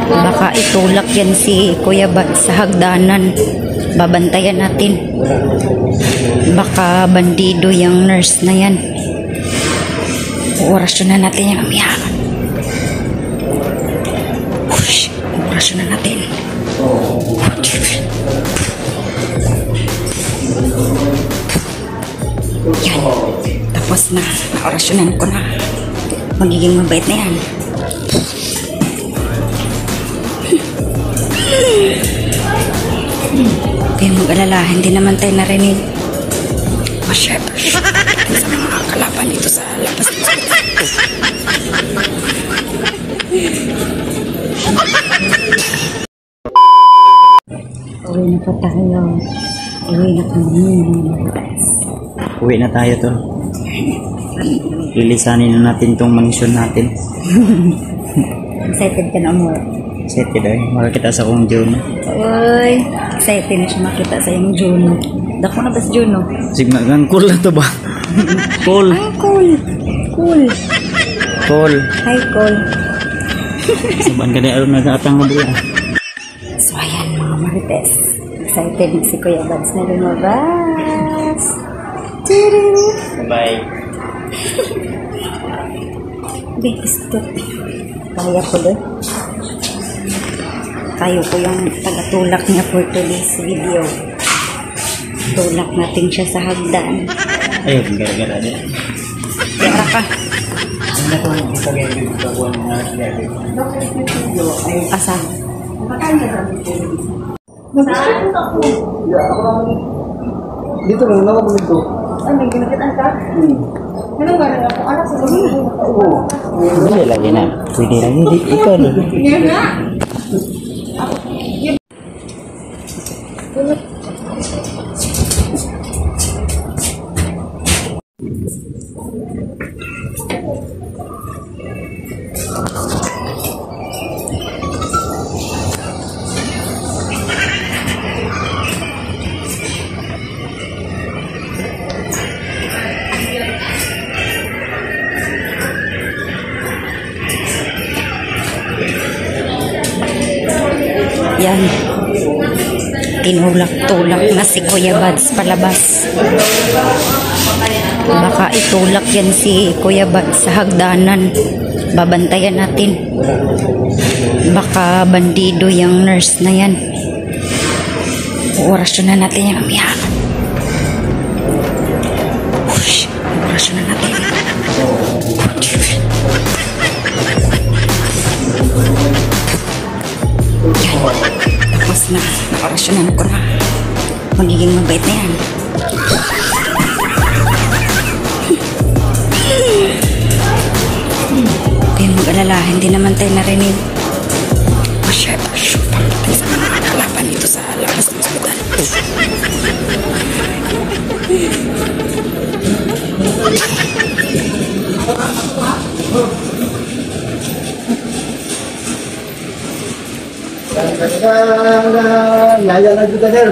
Baka itulak yan si Kuya Bad sa hagdanan. Babantayan natin. Baka bandido yung nurse na yan. Orasyon na natin yung amiyakan. Orasyon na natin. Yan. Tapos na. Naorasyonan ko na. Magiging mabait na yan. Kaya mag-alala, hindi naman tayo narinig. Oh, syempre. Sa mga kalaban dito sa labas. Uwi na pa tayo. Uwi na kami. Uwi na tayo to. Lilisanin na natin tong mansyon natin. Excited ka na mo? Excited ay. Makakita sa kong Juno. Uy, excited na siya makita sa yung Juno. Dako na ba si Juno? Sigma, cool na to ba? Cool. Ay, cool. Cool. Cool. Hi, cool. Saban ka na alam nag-aatang mabula. So, ayan mga Marites. Excited si Kuya Bads na lumabas. Bye. Biscuit. Kaya ko doon. Kayo ko yung tagatulak niya for today's video. Tulak natin siya sa hagdan. Ayun, gara-gara din. Yara ka. Asa? Dito lang, nakabalik ko. Ay, may ginagitan ka? Ano ba na ako? Anak sa mga Pwede lagi na. Pwede lagi. Ikaw na. Yan nga! Yan. Tinulak-tulak na si Kuya Bads palabas. Baka itulak yan si Kuya Bads sa hagdanan. Babantayan natin. Baka bandido yung nurse na yan. Orasyon na natin yung amiyakan. Orasyon na natin. Tapos na, naorasyonan ko na. Magiging mabait na yan. Kaya mag-alala, hindi naman tayo narinig. Oh, syempre. Pagdating sa mga kalaban dito sa labas ng hospital. Yaya na dito, sir.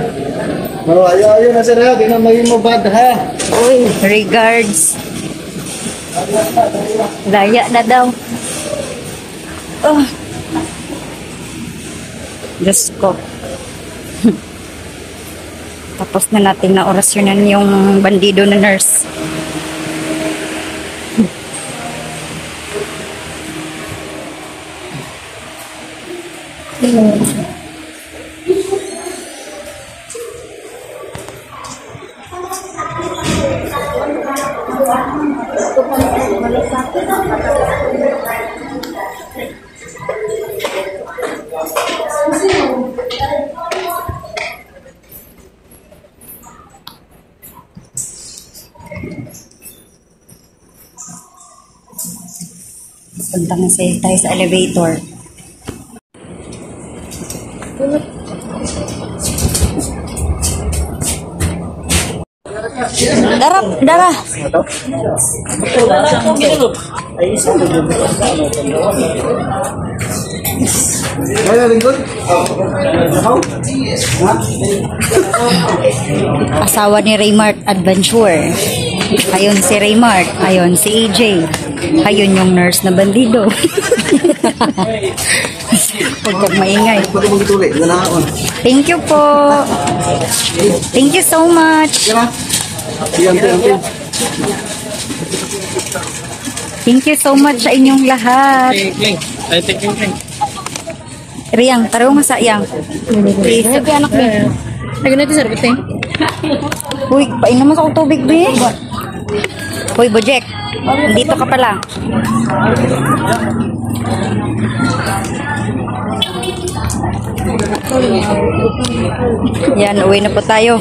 Ayaw na, sir, ha. Di na maging mabad, ha. Uy, regards. Laya na daw. Oh. Diyos ko. Tapos na natin na orasyonan yung bandido na nurse. Punta na tayo sa elevator. Dara. Kaya lingkod? Asawa ni Raymart Adventure. Ayon si Raymart. Ayon si AJ. Ayun yung nurse na bandido. Huwag kang maingay. Pwede mo gituloy. Ganaon. Thank you po. Thank you so much. Diyan. Thank you so much sa inyong lahat. Riyang, taro mo sa iyang. Please. Happy anak mo. Lagi natin sir, bitin. Uy, pain naman sa tubig, be. Uy, Bojek. Dito ka pala. Yan, uwi na po tayo.